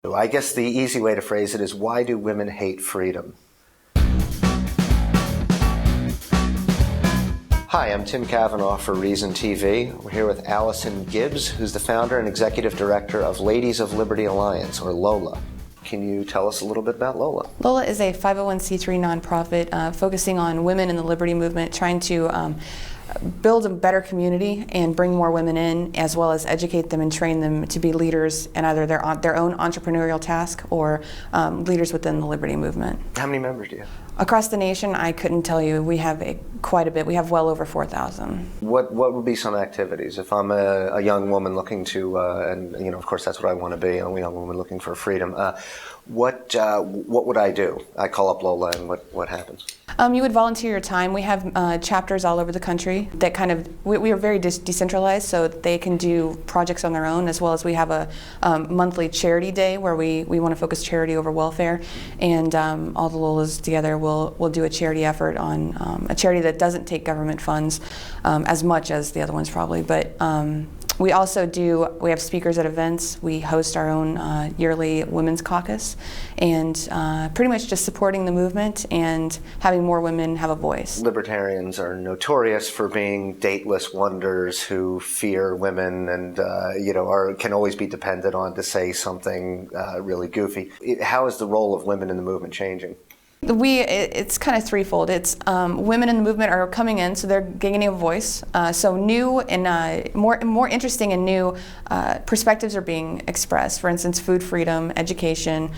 I guess the easy way to phrase it is, why do women hate freedom? Hi, I'm Tim Cavanaugh for Reason TV. We're here with Allison Gibbs, who's the founder and executive director of Ladies of Liberty Alliance, or LOLA. Can you tell us a little bit about LOLA? LOLA is a 501c3 nonprofit focusing on women in the liberty movement, trying to build a better community and bring more women in, as well as educate them and train them to be leaders in either their own entrepreneurial task or leaders within the liberty movement. How many members do you have? Across the nation, I couldn't tell you. We have quite a bit. We have well over 4,000. What would be some activities if I'm a young woman looking to, and you know, of course, that's what I want to be, a young woman looking for freedom. What would I do? I call up LOLA, and what happens? You would volunteer your time. We have chapters all over the country that kind of, we are very decentralized, so they can do projects on their own, as well as we have a monthly charity day where we want to focus charity over welfare, and all the LOLAs together will do a charity effort on a charity that doesn't take government funds as much as the other ones probably, but we also we have speakers at events. We host our own yearly women's caucus, and pretty much just supporting the movement and having more women have a voice. Libertarians are notorious for being dateless wonders who fear women and can always be depended on to say something really goofy. How is the role of women in the movement changing? It's kind of threefold. It's women in the movement are coming in, so they're gaining a voice. So new and more interesting and new perspectives are being expressed. For instance, food freedom, education.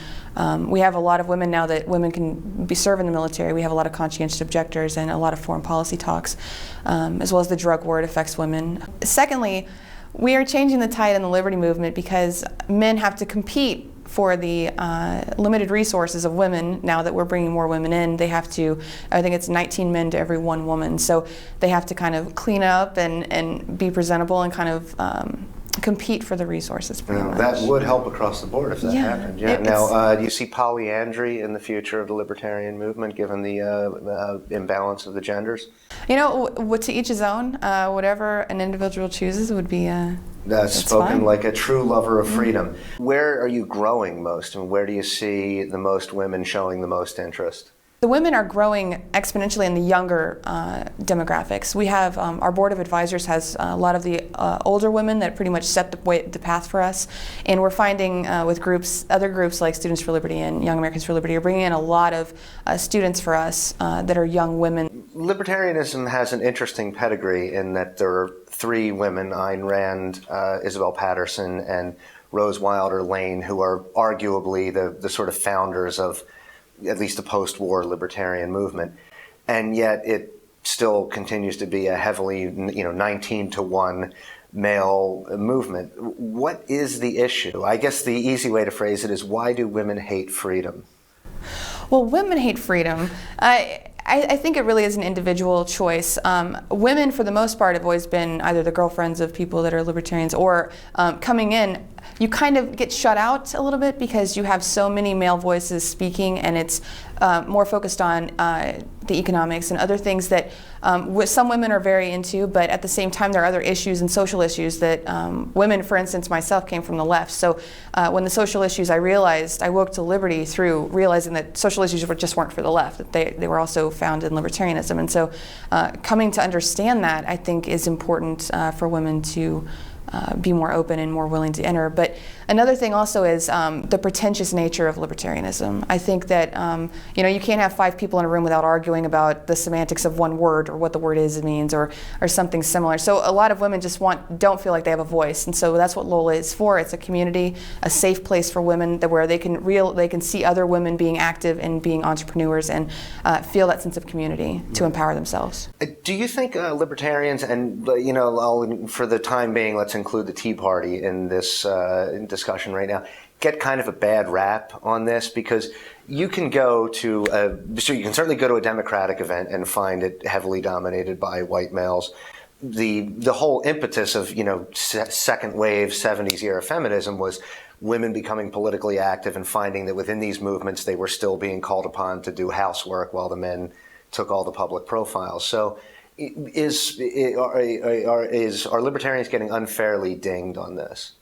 We have a lot of women now that women can serve in the military. We have a lot of conscientious objectors and a lot of foreign policy talks, as well as the drug war. It affects women. Secondly, we are changing the tide in the liberty movement because men have to compete for the limited resources of women. Now that we're bringing more women in, they have to, I think it's 19 men to every 1 woman, so they have to kind of clean up and be presentable and kind of compete for the resources. That would help across the board if that happened. Yeah. Now, do you see polyandry in the future of the libertarian movement, given the imbalance of the genders? You know, to each his own. Whatever an individual chooses would be. That's spoken fine. Like a true lover of freedom. Where are you growing most, and where do you see the most women showing the most interest? The women are growing exponentially in the younger demographics. We have, our board of advisors has a lot of the older women that pretty much set the path for us, and we're finding with other groups like Students for Liberty and Young Americans for Liberty are bringing in a lot of students for us that are young women. Libertarianism has an interesting pedigree in that there are 3 women, Ayn Rand, Isabel Paterson, and Rose Wilder Lane, who are arguably the sort of founders of at least the post-war libertarian movement, and yet it still continues to be a heavily, 19-to-1 male movement. What is the issue? I guess the easy way to phrase it is, why do women hate freedom? Well, women hate freedom. I think it really is an individual choice. Women, for the most part, have always been either the girlfriends of people that are libertarians or coming in. You kind of get shut out a little bit because you have so many male voices speaking, and it's more focused on the economics and other things that some women are very into, but at the same time there are other issues and social issues that women, for instance, myself came from the left, so when the social issues I woke to liberty through realizing that social issues just weren't for the left, that they were also found in libertarianism, and so coming to understand that, I think, is important for women to be more open and more willing to enter. But another thing also is the pretentious nature of libertarianism. I think that you can't have 5 people in a room without arguing about the semantics of one word or what the word means or something similar. So a lot of women just don't feel like they have a voice, and so that's what LOLA is for. It's a community, a safe place for women where they can see other women being active and being entrepreneurs and feel that sense of community to empower themselves. Do you think libertarians, and for the time being, let's include the Tea Party in this discussion right now, get kind of a bad rap on this? Because you can certainly go to a Democratic event and find it heavily dominated by white males. The whole impetus of second wave 70s era feminism was women becoming politically active and finding that within these movements they were still being called upon to do housework while the men took all the public profiles. So are libertarians getting unfairly dinged on this?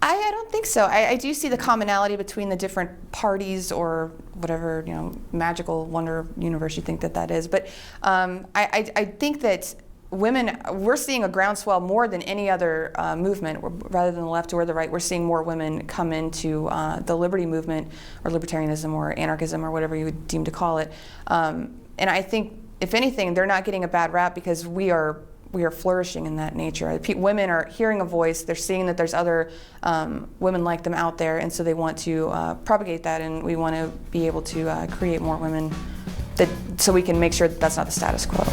I don't think so. I do see the commonality between the different parties or whatever, magical wonder universe you think that is. But I think that women, we're seeing a groundswell more than any other movement, rather than the left or the right. We're seeing more women come into the liberty movement or libertarianism or anarchism or whatever you would deem to call it. And I think, if anything, they're not getting a bad rap because we are flourishing in that nature. Women are hearing a voice, they're seeing that there's other women like them out there, and so they want to propagate that, and we want to be able to create more women so we can make sure that that's not the status quo.